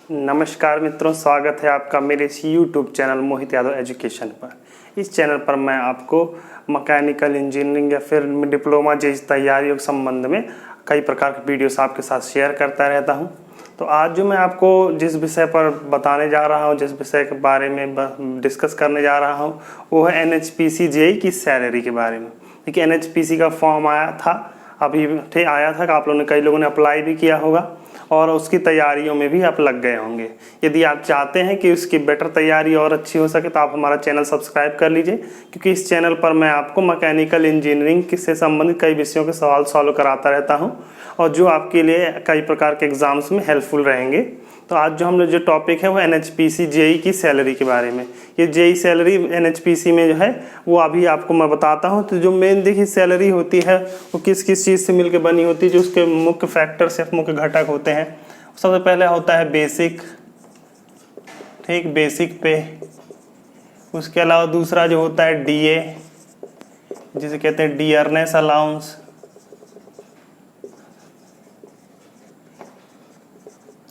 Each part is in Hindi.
नमस्कार मित्रों, स्वागत है आपका मेरे इस YouTube चैनल मोहित यादव एजुकेशन पर। इस चैनल पर मैं आपको मैकेनिकल इंजीनियरिंग या फिर डिप्लोमा जैसी तैयारियों के संबंध में कई प्रकार के वीडियोस आपके साथ शेयर करता रहता हूं। तो आज जो मैं आपको जिस विषय पर बताने जा रहा हूं, जिस विषय के बारे में डिस्कस करने जा रहा हूं, वो है NHPC JEE की सैलरी के बारे में। देखिए, NHPC का फॉर्म आया था, अभी आया था कि आप लोगों ने, कई लोगों ने अप्लाई भी किया होगा और उसकी तैयारियों में भी आप लग गए होंगे। यदि आप चाहते हैं कि उसकी बेटर तैयारी और अच्छी हो सके तो आप हमारा चैनल सब्सक्राइब कर लीजिए, क्योंकि इस चैनल पर मैं आपको मैकेनिकल इंजीनियरिंग से संबंधित कई विषयों के सवाल सॉल्व कराता रहता हूं और जो आपके लिए कई प्रकार के एग्जाम्स में हेल्पफुल रहेंगे। तो आज जो हम लोग जो टॉपिक है वो NHPC JEE की सैलरी के बारे में। ये JEE सैलरी NHPC में जो है वो अभी आपको मैं बताता हूँ। तो जो मेन देखिए सैलरी होती है वो किस किस चीज़ से मिलकर बनी होती है, जो उसके मुख्य फैक्टर्स या मुख्य घटक होते हैं। सबसे पहले होता है बेसिक, ठीक, बेसिक पे। उसके अलावा दूसरा जो होता है DA, जिसे कहते हैं डियरनेस अलाउंस,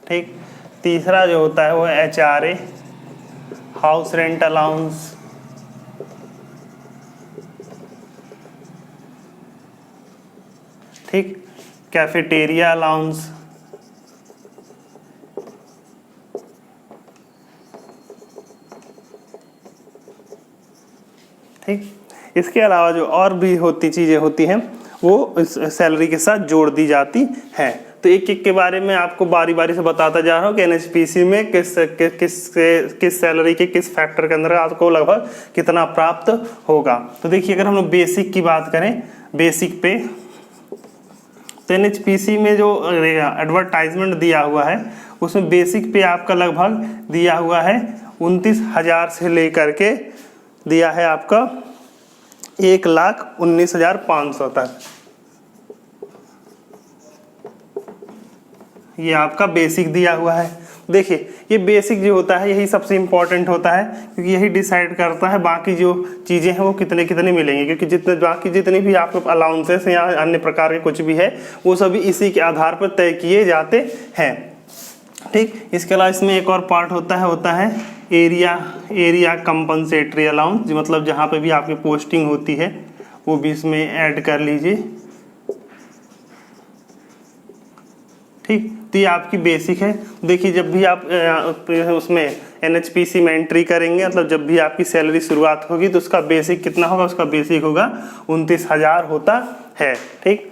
ठीक। तीसरा जो होता है वो HRA, हाउस रेंट अलाउंस। ठीक, कैफेटेरिया अलाउंस, ठीक। इसके अलावा जो और भी चीज़ें होती हैं वो इस सैलरी के साथ जोड़ दी जाती हैं। तो एक एक के बारे में आपको बारी बारी से बताता जा रहा हूँ कि NHPC में किस सैलरी के किस फैक्टर के अंदर आपको लगभग कितना प्राप्त होगा। तो देखिए, अगर हम लोग बेसिक की बात करें, बेसिक पे, तो NHPC में जो एडवर्टाइजमेंट दिया हुआ है उसमें बेसिक पे आपका लगभग दिया हुआ है 29,000 से लेकर के दिया है आपका 1,19,500 तक। ये आपका बेसिक दिया हुआ है। देखिए, ये बेसिक जो होता है यही सबसे इम्पोर्टेंट होता है, क्योंकि यही डिसाइड करता है बाकी जो चीज़ें हैं वो कितने कितने मिलेंगे, क्योंकि बाकी जितने भी आपके अलाउंसेस या अन्य प्रकार के कुछ भी है वो सभी इसी के आधार पर तय किए जाते हैं, ठीक। इसके अलावा इसमें एक और पार्ट होता है एरिया कंपनसेटरी अलाउंस, मतलब जहाँ पे भी आपकी पोस्टिंग होती है वो भी इसमें ऐड कर लीजिए, ठीक। तो ये आपकी बेसिक है। देखिए, जब भी आप उसमें NHPC में एंट्री करेंगे, मतलब जब भी आपकी सैलरी शुरुआत होगी तो उसका बेसिक कितना होगा, उसका बेसिक होगा 29,000 होता है, ठीक।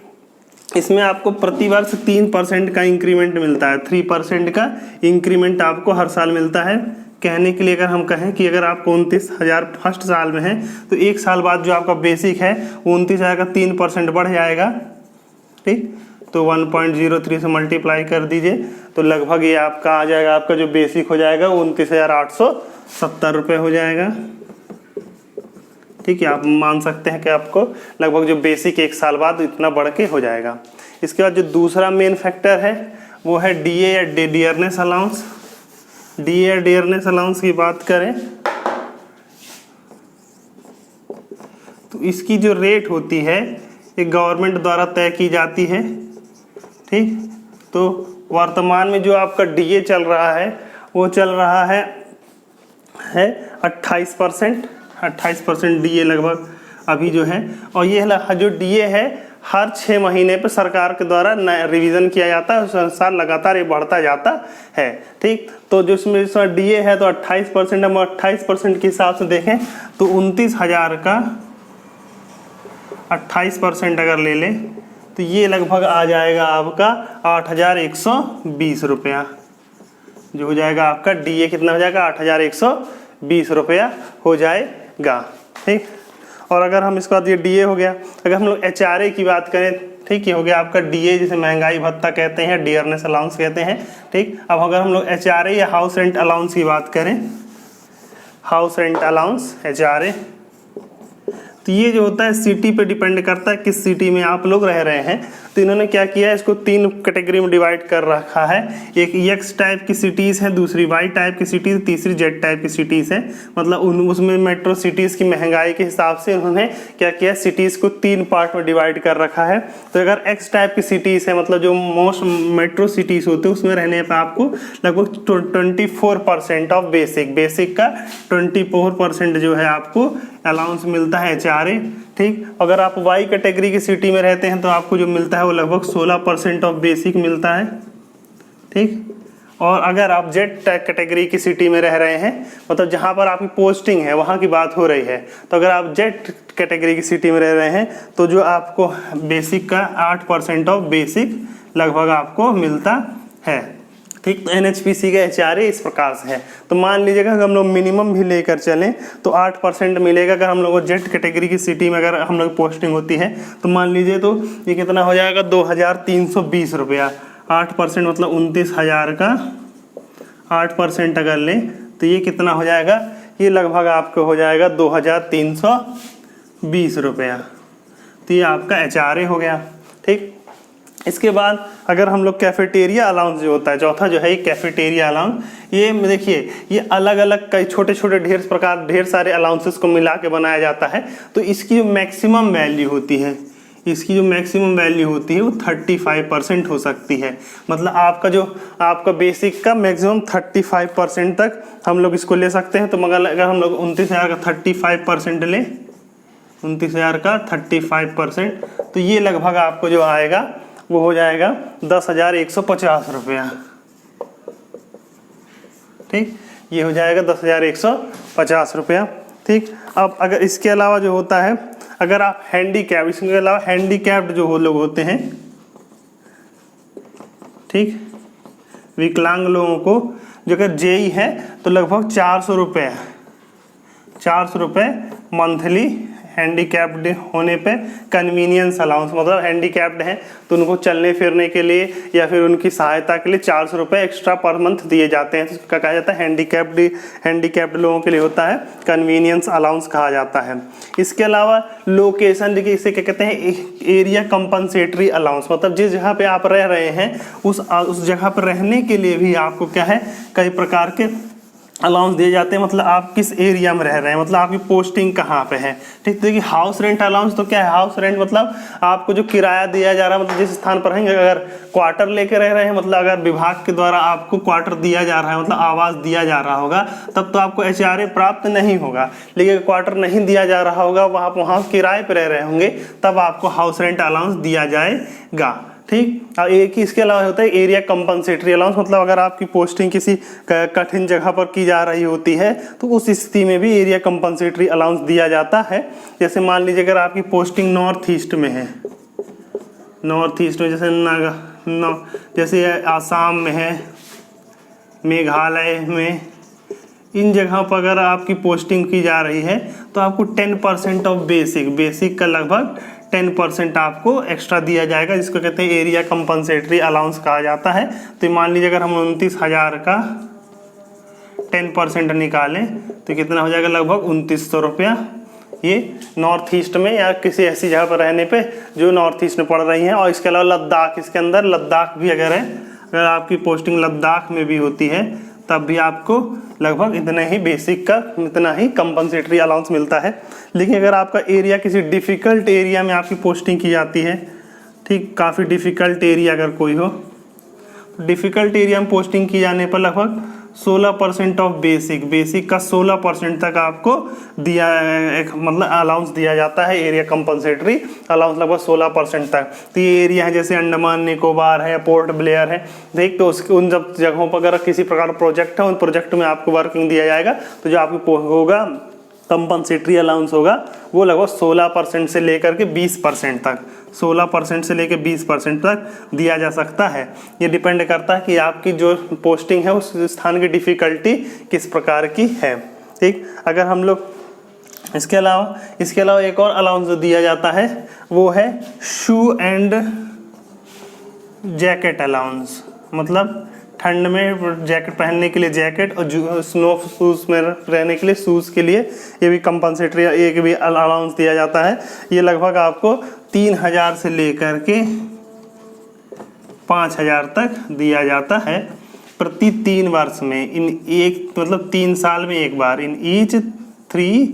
इसमें आपको प्रतिवर्ष 3% का इंक्रीमेंट मिलता है, 3% का इंक्रीमेंट आपको हर साल मिलता है। कहने के लिए अगर हम कहें कि अगर आपको 29,000 फर्स्ट साल में है तो एक साल बाद जो आपका बेसिक है 29,000 का 3% बढ़ जाएगा, ठीक। तो 1.03 से मल्टीप्लाई कर दीजिए तो लगभग ये आपका आ जाएगा, आपका जो बेसिक हो जाएगा 29,870 रुपये हो जाएगा, ठीक है। आप मान सकते हैं कि आपको लगभग जो बेसिक एक साल बाद इतना बढ़ के हो जाएगा। इसके बाद जो दूसरा मेन फैक्टर है वो है DA या डियरनेस अलाउंस। DA या डियरनेस अलाउंस की बात करें तो इसकी जो रेट होती है ये गवर्नमेंट द्वारा तय की जाती है, ठीक। तो वर्तमान में जो आपका DA चल रहा है वो चल रहा है 28% DA लगभग अभी जो है। और ये जो DA है हर 6 महीने पर सरकार के द्वारा नया रिवीजन किया जाता है, उस अनुसार लगातार ये बढ़ता जाता है, ठीक। तो जो इसमें DA है तो 28%, हम 28% के हिसाब से देखें तो 29,000 का 28% अगर ले लें तो ये लगभग आ जाएगा आपका 8,120 रुपया, जो हो जाएगा आपका DA कितना हो जाएगा, 8,120 रुपया हो जाएगा, ठीक। और अगर हम इसके बाद ये DA हो गया, अगर हम लोग HRA की बात करें, ठीक, ये हो गया आपका DA, जिसे महंगाई भत्ता कहते हैं, डियरनेस अलाउंस कहते हैं, ठीक। अब अगर हम लोग HRA या हाउस रेंट अलाउंस की बात करें, हाउस रेंट अलाउंस HRA, तो ये जो होता है सिटी पे डिपेंड करता है किस सिटी में आप लोग रह रहे हैं। तो इन्होंने क्या किया है, इसको 3 कैटेगरी में डिवाइड कर रखा है। एक एक्स टाइप की सिटीज़ है, दूसरी वाई टाइप की सिटीज़, तीसरी जेड टाइप की सिटीज़ है। मतलब उसमें मेट्रो सिटीज़ की महंगाई के हिसाब से उन्होंने क्या किया, सिटीज़ को 3 पार्ट में डिवाइड कर रखा है। तो अगर एक्स टाइप की सिटीज़ है, मतलब जो मोस्ट मेट्रो सिटीज़ होते हैं, उसमें रहने पर आपको लगभग 24% ऑफ बेसिक का 24% जो है आपको अलाउंस मिलता है HRA। ठीक, अगर आप वाई कैटेगरी की सिटी में रहते हैं तो आपको जो मिलता है वो लगभग 16% ऑफ बेसिक मिलता है। ठीक, और अगर आप जेड कैटेगरी की सिटी में रह रहे हैं, मतलब जहां पर आपकी पोस्टिंग है वहां की बात हो रही है, तो अगर आप जेड कैटेगरी की सिटी में रह रहे हैं तो जो आपको बेसिक का 8% ऑफ बेसिक लगभग आपको मिलता है। ठीक, तो NHPC का HRA इस प्रकार से है। तो मान लीजिएगा अगर हम लोग मिनिमम भी लेकर चलें तो 8% मिलेगा। अगर हम लोग को जेड कैटेगरी की सिटी में अगर हम लोग पोस्टिंग होती है तो मान लीजिए तो ये कितना हो जाएगा, 2320 रुपया। 8% मतलब 29,000 का 8% अगर लें तो ये कितना हो जाएगा, ये लगभग आपको हो जाएगा 2320 रुपया। तो ये आपका HRA हो गया। ठीक, इसके बाद अगर हम लोग कैफेटेरिया अलाउंस जो होता है, चौथा जो है ये कैफेटेरिया अलाउंस। ये देखिए, ये अलग अलग कई छोटे छोटे ढेर सारे अलाउंसेस को मिला के बनाया जाता है। तो इसकी जो मैक्सिमम वैल्यू होती है, इसकी जो मैक्सिमम वैल्यू होती है वो 35% हो सकती है। मतलब आपका बेसिक का मैक्सिमम 35% तक हम लोग इसको ले सकते हैं। तो मगर अगर हम लोग 29,000 का 35% लें, 29,000 का 35%, तो ये लगभग आपको जो आएगा वो हो जाएगा 10,150 रुपया। ठीक, ये हो जाएगा 10,150 रुपया। ठीक, अब अगर इसके अलावा जो होता है, अगर आप हैंडीकैप, इसके अलावा हैंडीकैप्ड जो लोग होते हैं, ठीक, विकलांग लोगों को जो अगर जेई है तो लगभग 400 रुपये मंथली हैंडीकैप्ड होने पे कन्वीनियंस अलाउंस, मतलब हैंडीकैप्ड हैं तो उनको चलने फिरने के लिए या फिर उनकी सहायता के लिए 400 रुपये एक्स्ट्रा पर मंथ दिए जाते हैं। तो इसका कहा जाता है हैंडीकैप्ड लोगों के लिए होता है कन्वीनियंस अलाउंस कहा जाता है। इसके अलावा लोकेशन, देखिए इसे क्या कहते हैं, एरिया कंपनसेटरी अलाउंस, मतलब जिस जगह पे आप रह रहे हैं उस जगह पर रहने के लिए भी आपको क्या है, कई प्रकार के अलाउंस दिए जाते हैं। मतलब आप किस एरिया में रह रहे हैं, मतलब आपकी पोस्टिंग कहाँ पे है। ठीक, देखिए हाउस रेंट अलाउंस तो क्या है, हाउस रेंट मतलब आपको जो किराया दिया जा रहा है, मतलब जिस स्थान पर रहेंगे, अगर क्वार्टर लेके रह रहे हैं, मतलब अगर विभाग के द्वारा आपको क्वार्टर दिया जा रहा है, मतलब आवास दिया जा रहा होगा, तब तो आपको HRA प्राप्त नहीं होगा। लेकिन क्वार्टर नहीं दिया जा रहा होगा, वहाँ किराए पर रह रहे होंगे, तब आपको हाउस रेंट अलाउंस दिया जाएगा। ठीक, और एक ही इसके अलावा होता है एरिया कंपनसेटरी अलाउंस, मतलब अगर आपकी पोस्टिंग किसी कठिन जगह पर की जा रही होती है तो उस स्थिति में भी एरिया कंपनसेटरी अलाउंस दिया जाता है। जैसे मान लीजिए अगर आपकी पोस्टिंग नॉर्थ ईस्ट में है, नॉर्थ ईस्ट में जैसे आसाम में है, मेघालय में, इन जगहों पर अगर आपकी पोस्टिंग की जा रही है तो आपको 10% ऑफ बेसिक का लगभग 10% आपको एक्स्ट्रा दिया जाएगा, जिसको कहते हैं एरिया कंपनसेटरी अलाउंस कहा जाता है। तो मान लीजिए अगर हम 29,000 का 10% निकालें तो कितना हो जाएगा, लगभग 2,900 रुपया। ये नॉर्थ ईस्ट में या किसी ऐसी जगह पर रहने पे जो नॉर्थ ईस्ट में पड़ रही हैं। और इसके अलावा लद्दाख, इसके अंदर लद्दाख भी अगर है, अगर आपकी पोस्टिंग लद्दाख में भी होती है तब भी आपको लगभग इतना ही बेसिक का इतना ही कंपनसेटरी अलाउंस मिलता है। लेकिन अगर आपका एरिया किसी डिफ़िकल्ट एरिया में आपकी पोस्टिंग की जाती है, ठीक, काफ़ी डिफ़िकल्ट एरिया अगर कोई हो, डिफ़िकल्ट एरिया में पोस्टिंग की जाने पर लगभग 16% ऑफ बेसिक का 16% तक आपको दिया, एक मतलब अलाउंस दिया जाता है, एरिया कंपनसेटरी अलाउंस लगभग 16% तक। तो ये एरिया है जैसे अंडमान निकोबार है या पोर्ट ब्लेयर है, देख, तो उसके उन जब जगहों पर अगर किसी प्रकार प्रोजेक्ट है, उन प्रोजेक्ट में आपको वर्किंग दिया जाएगा, तो जो आपको होगा कंपनसेटरी अलाउंस होगा वो लगभग 16% से लेकर के 20% तक, 16% से लेकर 20% तक दिया जा सकता है। ये डिपेंड करता है कि आपकी जो पोस्टिंग है उस स्थान की डिफ़िकल्टी किस प्रकार की है। ठीक, अगर हम लोग इसके अलावा एक और अलाउंस जो दिया जाता है वो है शू एंड जैकेट अलाउंस, मतलब ठंड में जैकेट पहनने के लिए जैकेट और स्नो शूज़ में रहने के लिए शूज़ के लिए ये भी कंपनसेटरी एक भी अलाउंस दिया जाता है। ये लगभग आपको 3000 से लेकर के 5000 तक दिया जाता है प्रति 3 वर्ष में, इन एक मतलब 3 साल में एक बार, इन ईच 3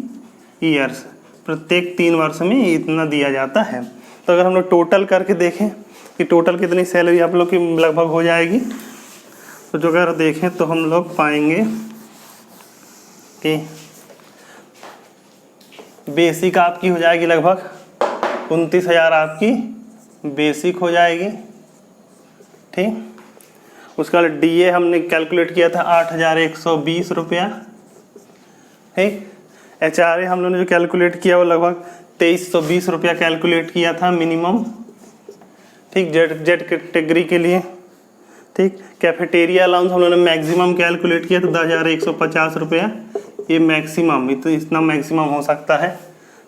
ईयर्स, प्रत्येक 3 वर्ष में इतना दिया जाता है। तो अगर हम लोग टोटल करके देखें कि टोटल कितनी सैलरी आप लोग की लगभग हो जाएगी, तो जो अगर देखें तो हम लोग पाएंगे कि बेसिक आपकी हो जाएगी लगभग 29,000 आपकी बेसिक हो जाएगी, ठीक। उसका DA हमने कैलकुलेट किया था 8,120 रुपया, ठीक। HRA हम लोगों ने जो कैलकुलेट किया वो लगभग 2320 रुपया कैलकुलेट किया था मिनिमम, ठीक, जेड कैटेगरी के लिए, ठीक। कैफेटेरिया अलाउंस हम लोगों ने मैक्सिमम कैलकुलेट किया था 10,150 रुपया, ये मैक्सिमम, तो इतना मैक्सिमम हो सकता है,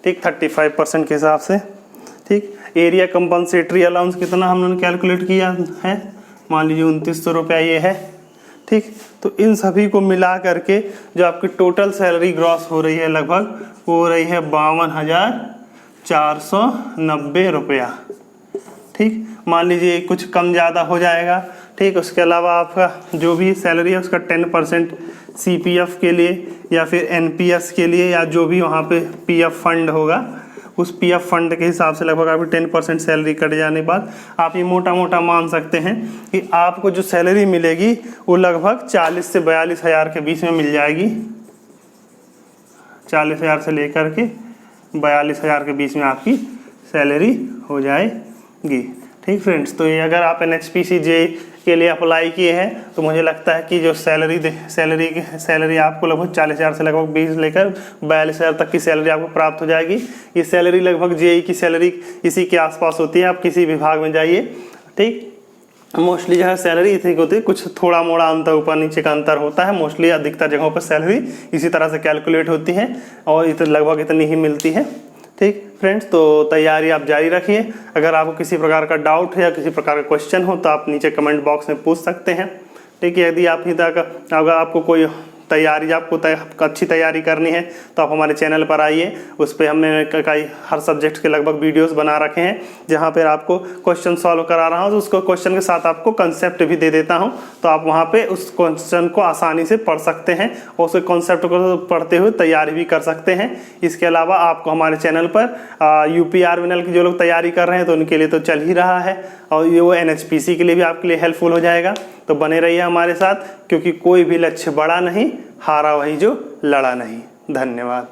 ठीक, 35% के हिसाब से, ठीक। एरिया कंपनसेटरी अलाउंस कितना हम लोगों ने कैलकुलेट किया है, मान लीजिए 2900 रुपया ये है, ठीक। तो इन सभी को मिला करके जो आपकी टोटल सैलरी ग्रॉस हो रही है लगभग वो हो रही है 52,490 रुपया, ठीक। मान लीजिए कुछ कम ज़्यादा हो जाएगा, ठीक। उसके अलावा आपका जो भी सैलरी है उसका 10% CPF के लिए या फिर NPS के लिए या जो भी वहाँ पे PF फंड होगा उस PF फंड के हिसाब से लगभग आपकी 10% सैलरी कट जाने के बाद आप ये मोटा मोटा मान सकते हैं कि आपको जो सैलरी मिलेगी वो लगभग 40 से 42,000 के बीच में मिल जाएगी। 40,000 से लेकर के 42,000 के बीच में आपकी सैलरी हो जाएगी, ठीक फ्रेंड्स। तो ये अगर आप NHPC JEE के लिए अप्लाई किए हैं तो मुझे लगता है कि जो सैलरी आपको लगभग 40,000 से लगभग 20 लेकर 42,000 तक की सैलरी आपको प्राप्त हो जाएगी। ये सैलरी लगभग JEE की सैलरी इसी के आसपास होती है, आप किसी विभाग में जाइए, ठीक। मोस्टली जो है सैलरी इतनी होती है, कुछ थोड़ा मोड़ा अंतर ऊपर नीचे का अंतर होता है, मोस्टली अधिकतर जगहों पर सैलरी इसी तरह से कैलकुलेट होती है और लगभग इतनी ही मिलती है, ठीक फ्रेंड्स। तो तैयारी आप जारी रखिए। अगर आपको किसी प्रकार का डाउट है या किसी प्रकार का क्वेश्चन हो तो आप नीचे कमेंट बॉक्स में पूछ सकते हैं, ठीक है। यदि आप अगर आपको कोई तैयारी आपको अच्छी तैयारी करनी है तो आप हमारे चैनल पर आइए, उस पर हमने कई हर सब्जेक्ट के लगभग वीडियोस बना रखे हैं जहां पर आपको क्वेश्चन सॉल्व करा रहा हूं, तो उसको क्वेश्चन के साथ आपको कंसेप्ट भी दे देता हूं, तो आप वहां पे उस क्वेश्चन को आसानी से पढ़ सकते हैं और उस कंसेप्ट को पढ़ते हुए तैयारी भी कर सकते हैं। इसके अलावा आपको हमारे चैनल पर UPRVNL की जो लोग तैयारी कर रहे हैं तो उनके लिए तो चल ही रहा है और ये वो NHPC के लिए भी आपके लिए हेल्पफुल हो जाएगा। तो बने रहिए हमारे साथ, क्योंकि कोई भी लक्ष्य बड़ा नहीं, हारा वही जो लड़ा नहीं। धन्यवाद।